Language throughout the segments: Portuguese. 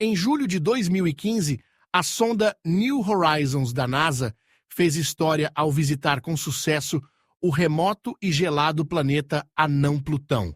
Em julho de 2015, a sonda New Horizons da NASA fez história ao visitar com sucesso o remoto e gelado planeta anão Plutão.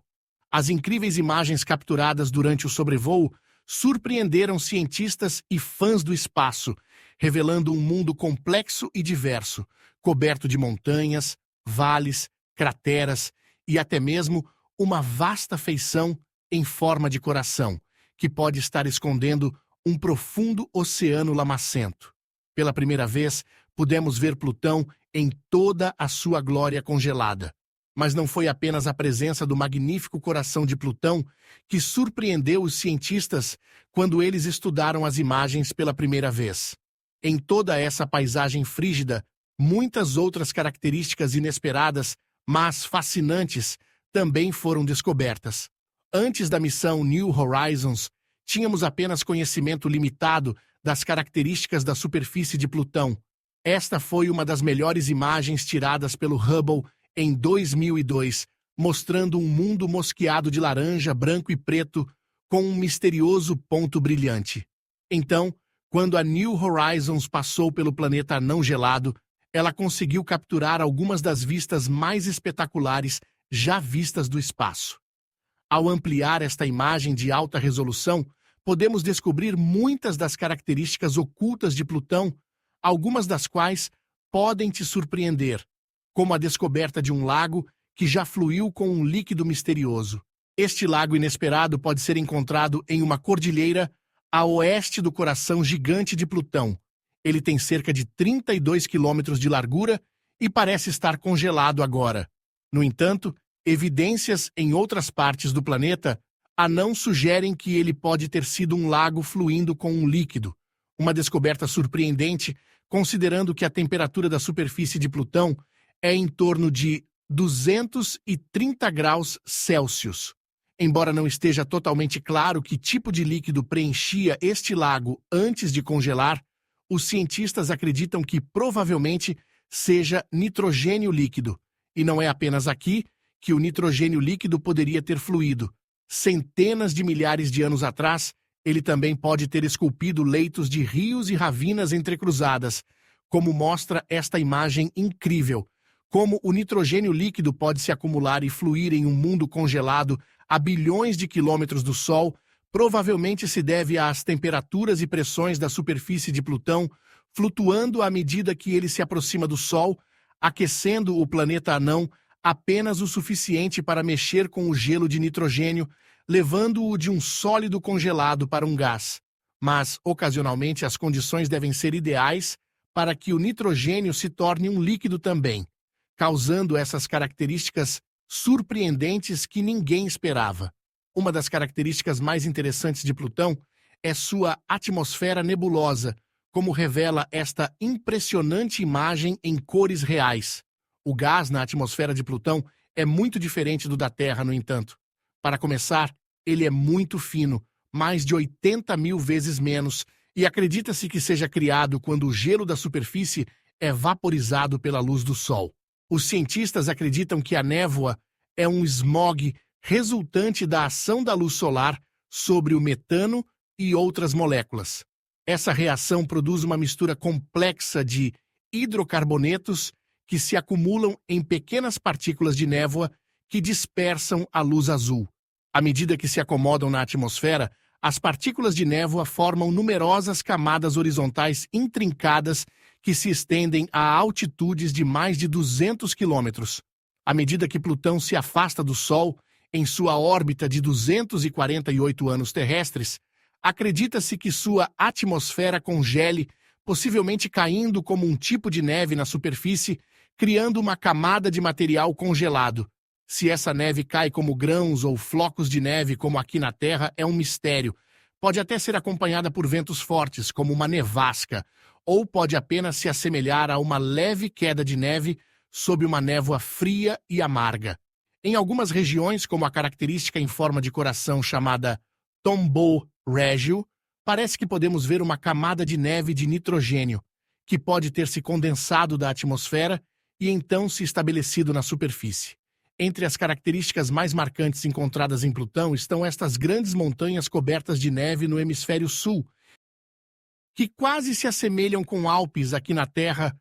As incríveis imagens capturadas durante o sobrevoo surpreenderam cientistas e fãs do espaço, revelando um mundo complexo e diverso, coberto de montanhas, vales, crateras e até mesmo uma vasta feição em forma de coração, que pode estar escondendo um profundo oceano lamacento. Pela primeira vez, pudemos ver Plutão em toda a sua glória congelada. Mas não foi apenas a presença do magnífico coração de Plutão que surpreendeu os cientistas quando eles estudaram as imagens pela primeira vez. Em toda essa paisagem frígida, muitas outras características inesperadas, mas fascinantes, também foram descobertas. Antes da missão New Horizons, tínhamos apenas conhecimento limitado das características da superfície de Plutão. Esta foi uma das melhores imagens tiradas pelo Hubble em 2002, mostrando um mundo mosqueado de laranja, branco e preto com um misterioso ponto brilhante. Então, quando a New Horizons passou pelo planeta anão gelado, ela conseguiu capturar algumas das vistas mais espetaculares já vistas do espaço. Ao ampliar esta imagem de alta resolução, podemos descobrir muitas das características ocultas de Plutão, algumas das quais podem te surpreender, como a descoberta de um lago que já fluiu com um líquido misterioso. Este lago inesperado pode ser encontrado em uma cordilheira a oeste do coração gigante de Plutão. Ele tem cerca de 32 quilômetros de largura e parece estar congelado agora. No entanto, evidências em outras partes do planeta não sugerem que ele pode ter sido um lago fluindo com um líquido. Uma descoberta surpreendente, considerando que a temperatura da superfície de Plutão é em torno de 230 graus Celsius. Embora não esteja totalmente claro que tipo de líquido preenchia este lago antes de congelar, os cientistas acreditam que provavelmente seja nitrogênio líquido. E não é apenas aqui que o nitrogênio líquido poderia ter fluído. Centenas de milhares de anos atrás, ele também pode ter esculpido leitos de rios e ravinas entrecruzadas, como mostra esta imagem incrível. Como o nitrogênio líquido pode se acumular e fluir em um mundo congelado a bilhões de quilômetros do Sol, provavelmente se deve às temperaturas e pressões da superfície de Plutão, flutuando à medida que ele se aproxima do Sol, aquecendo o planeta anão apenas o suficiente para mexer com o gelo de nitrogênio, levando-o de um sólido congelado para um gás. Mas, ocasionalmente, as condições devem ser ideais para que o nitrogênio se torne um líquido também, causando essas características surpreendentes que ninguém esperava. Uma das características mais interessantes de Plutão é sua atmosfera nebulosa, como revela esta impressionante imagem em cores reais. O gás na atmosfera de Plutão é muito diferente do da Terra, no entanto. Para começar, ele é muito fino, mais de 80 mil vezes menos, e acredita-se que seja criado quando o gelo da superfície é vaporizado pela luz do Sol. Os cientistas acreditam que a névoa é um smog resultante da ação da luz solar sobre o metano e outras moléculas. Essa reação produz uma mistura complexa de hidrocarbonetos que se acumulam em pequenas partículas de névoa que dispersam a luz azul. À medida que se acomodam na atmosfera, as partículas de névoa formam numerosas camadas horizontais intrincadas que se estendem a altitudes de mais de 200 quilômetros. À medida que Plutão se afasta do Sol, em sua órbita de 248 anos terrestres, acredita-se que sua atmosfera congele, possivelmente caindo como um tipo de neve na superfície, criando uma camada de material congelado. Se essa neve cai como grãos ou flocos de neve, como aqui na Terra, é um mistério. Pode até ser acompanhada por ventos fortes, como uma nevasca, ou pode apenas se assemelhar a uma leve queda de neve sob uma névoa fria e amarga. Em algumas regiões, como a característica em forma de coração chamada Tombaugh Regio, parece que podemos ver uma camada de neve de nitrogênio, que pode ter se condensado da atmosfera e então se estabelecido na superfície. Entre as características mais marcantes encontradas em Plutão estão estas grandes montanhas cobertas de neve no hemisfério sul, que quase se assemelham com Alpes aqui na Terra,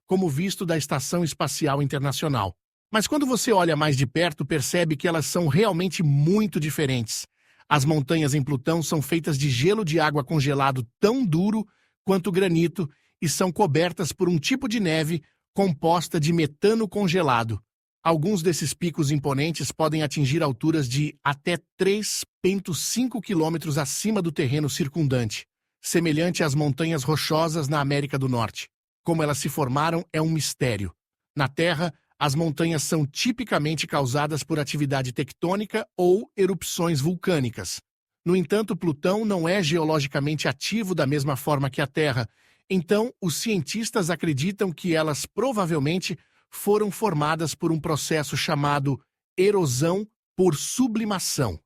como visto da Estação Espacial Internacional. Mas quando você olha mais de perto, percebe que elas são realmente muito diferentes. As montanhas em Plutão são feitas de gelo de água congelado tão duro quanto granito e são cobertas por um tipo de neve composta de metano congelado. Alguns desses picos imponentes podem atingir alturas de até 3,5 quilômetros acima do terreno circundante, semelhante às montanhas rochosas na América do Norte. Como elas se formaram é um mistério. Na Terra, as montanhas são tipicamente causadas por atividade tectônica ou erupções vulcânicas. No entanto, Plutão não é geologicamente ativo da mesma forma que a Terra, então os cientistas acreditam que elas provavelmente foram formadas por um processo chamado erosão por sublimação.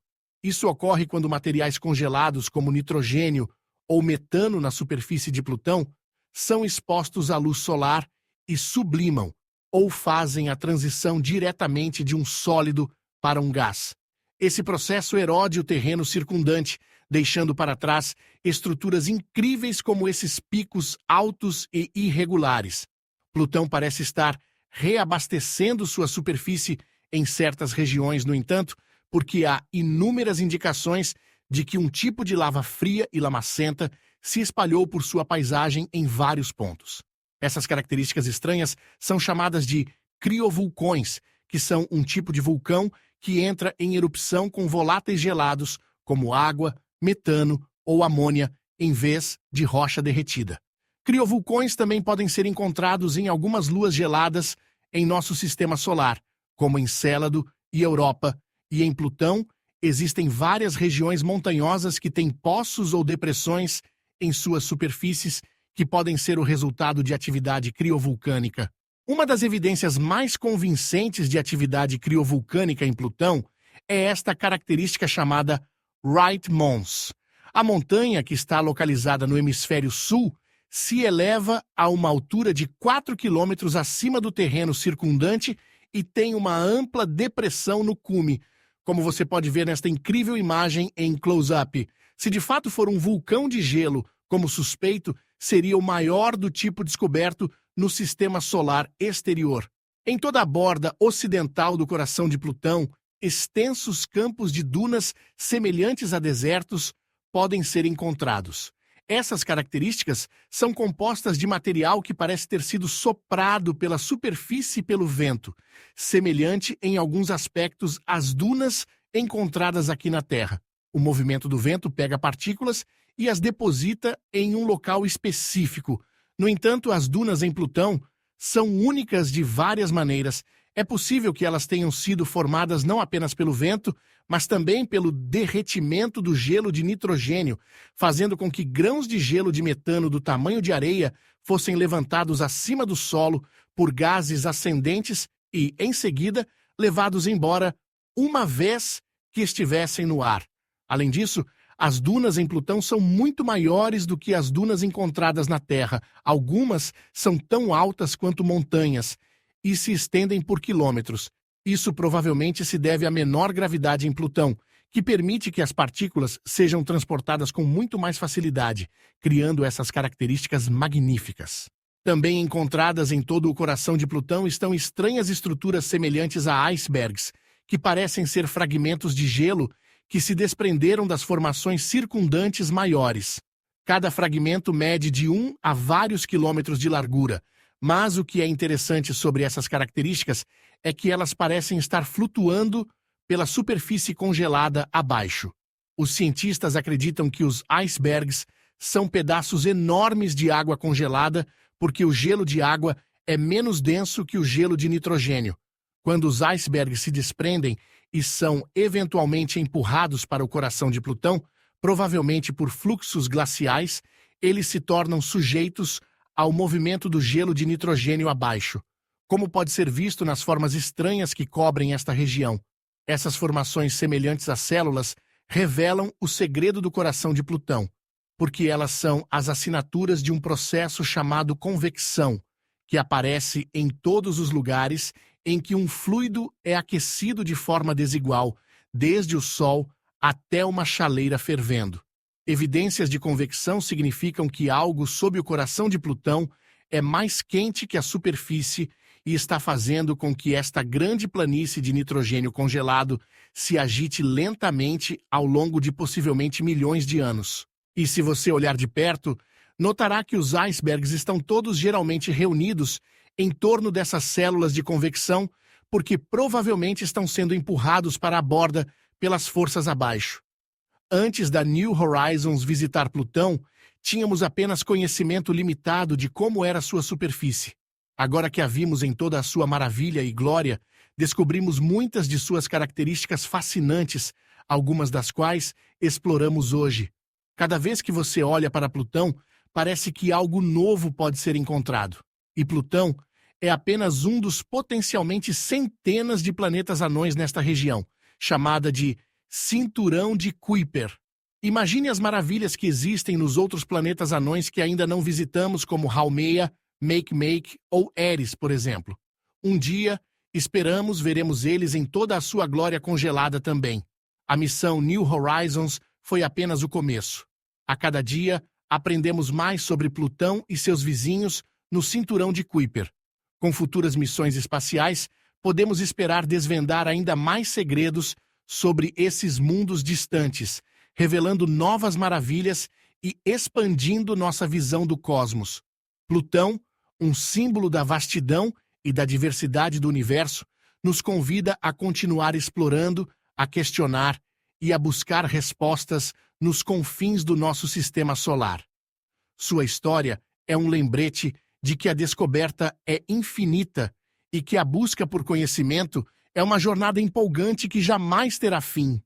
Isso ocorre quando materiais congelados como nitrogênio ou metano na superfície de Plutão são expostos à luz solar e sublimam, ou fazem a transição diretamente de um sólido para um gás. Esse processo erode o terreno circundante, deixando para trás estruturas incríveis como esses picos altos e irregulares. Plutão parece estar reabastecendo sua superfície em certas regiões, no entanto, porque há inúmeras indicações de que um tipo de lava fria e lamacenta se espalhou por sua paisagem em vários pontos. Essas características estranhas são chamadas de criovulcões, que são um tipo de vulcão que entra em erupção com voláteis gelados, como água, metano ou amônia, em vez de rocha derretida. Criovulcões também podem ser encontrados em algumas luas geladas em nosso sistema solar, como Encélado e Europa, e em Plutão existem várias regiões montanhosas que têm poços ou depressões em suas superfícies que podem ser o resultado de atividade criovulcânica. Uma das evidências mais convincentes de atividade criovulcânica em Plutão é esta característica chamada Wright Mons. A montanha, que está localizada no hemisfério sul, se eleva a uma altura de 4 quilômetros acima do terreno circundante e tem uma ampla depressão no cume, como você pode ver nesta incrível imagem em close-up. Se de fato for um vulcão de gelo, como suspeito, seria o maior do tipo descoberto no sistema solar exterior. Em toda a borda ocidental do coração de Plutão, extensos campos de dunas semelhantes a desertos podem ser encontrados. Essas características são compostas de material que parece ter sido soprado pela superfície e pelo vento, semelhante em alguns aspectos às dunas encontradas aqui na Terra. O movimento do vento pega partículas e as deposita em um local específico. No entanto, as dunas em Plutão são únicas de várias maneiras. É possível que elas tenham sido formadas não apenas pelo vento, mas também pelo derretimento do gelo de nitrogênio, fazendo com que grãos de gelo de metano do tamanho de areia fossem levantados acima do solo por gases ascendentes e, em seguida, levados embora uma vez que estivessem no ar. Além disso, as dunas em Plutão são muito maiores do que as dunas encontradas na Terra. Algumas são tão altas quanto montanhas e se estendem por quilômetros. Isso provavelmente se deve à menor gravidade em Plutão, que permite que as partículas sejam transportadas com muito mais facilidade, criando essas características magníficas. Também encontradas em todo o coração de Plutão estão estranhas estruturas semelhantes a icebergs, que parecem ser fragmentos de gelo que se desprenderam das formações circundantes maiores. Cada fragmento mede de 1 a vários quilômetros de largura, mas o que é interessante sobre essas características é que elas parecem estar flutuando pela superfície congelada abaixo. Os cientistas acreditam que os icebergs são pedaços enormes de água congelada porque o gelo de água é menos denso que o gelo de nitrogênio. Quando os icebergs se desprendem e são eventualmente empurrados para o coração de Plutão, provavelmente por fluxos glaciais, eles se tornam sujeitos ao movimento do gelo de nitrogênio abaixo, como pode ser visto nas formas estranhas que cobrem esta região. Essas formações semelhantes a células revelam o segredo do coração de Plutão, porque elas são as assinaturas de um processo chamado convecção, que aparece em todos os lugares em que um fluido é aquecido de forma desigual, desde o Sol até uma chaleira fervendo. Evidências de convecção significam que algo sob o coração de Plutão é mais quente que a superfície e está fazendo com que esta grande planície de nitrogênio congelado se agite lentamente ao longo de possivelmente milhões de anos. E se você olhar de perto, notará que os icebergs estão todos geralmente reunidos em torno dessas células de convecção, porque provavelmente estão sendo empurrados para a borda pelas forças abaixo. Antes da New Horizons visitar Plutão, tínhamos apenas conhecimento limitado de como era sua superfície. Agora que a vimos em toda a sua maravilha e glória, descobrimos muitas de suas características fascinantes, algumas das quais exploramos hoje. Cada vez que você olha para Plutão, parece que algo novo pode ser encontrado. E Plutão é apenas um dos potencialmente centenas de planetas anões nesta região, chamada de Cinturão de Kuiper. Imagine as maravilhas que existem nos outros planetas anões que ainda não visitamos, como Haumea, Makemake ou Eris, por exemplo. Um dia, esperamos, veremos eles em toda a sua glória congelada também. A missão New Horizons foi apenas o começo. A cada dia, aprendemos mais sobre Plutão e seus vizinhos no Cinturão de Kuiper. Com futuras missões espaciais, podemos esperar desvendar ainda mais segredos sobre esses mundos distantes, revelando novas maravilhas e expandindo nossa visão do cosmos. Plutão, um símbolo da vastidão e da diversidade do universo, nos convida a continuar explorando, a questionar e a buscar respostas nos confins do nosso sistema solar. Sua história é um lembrete de que a descoberta é infinita e que a busca por conhecimento é uma jornada empolgante que jamais terá fim.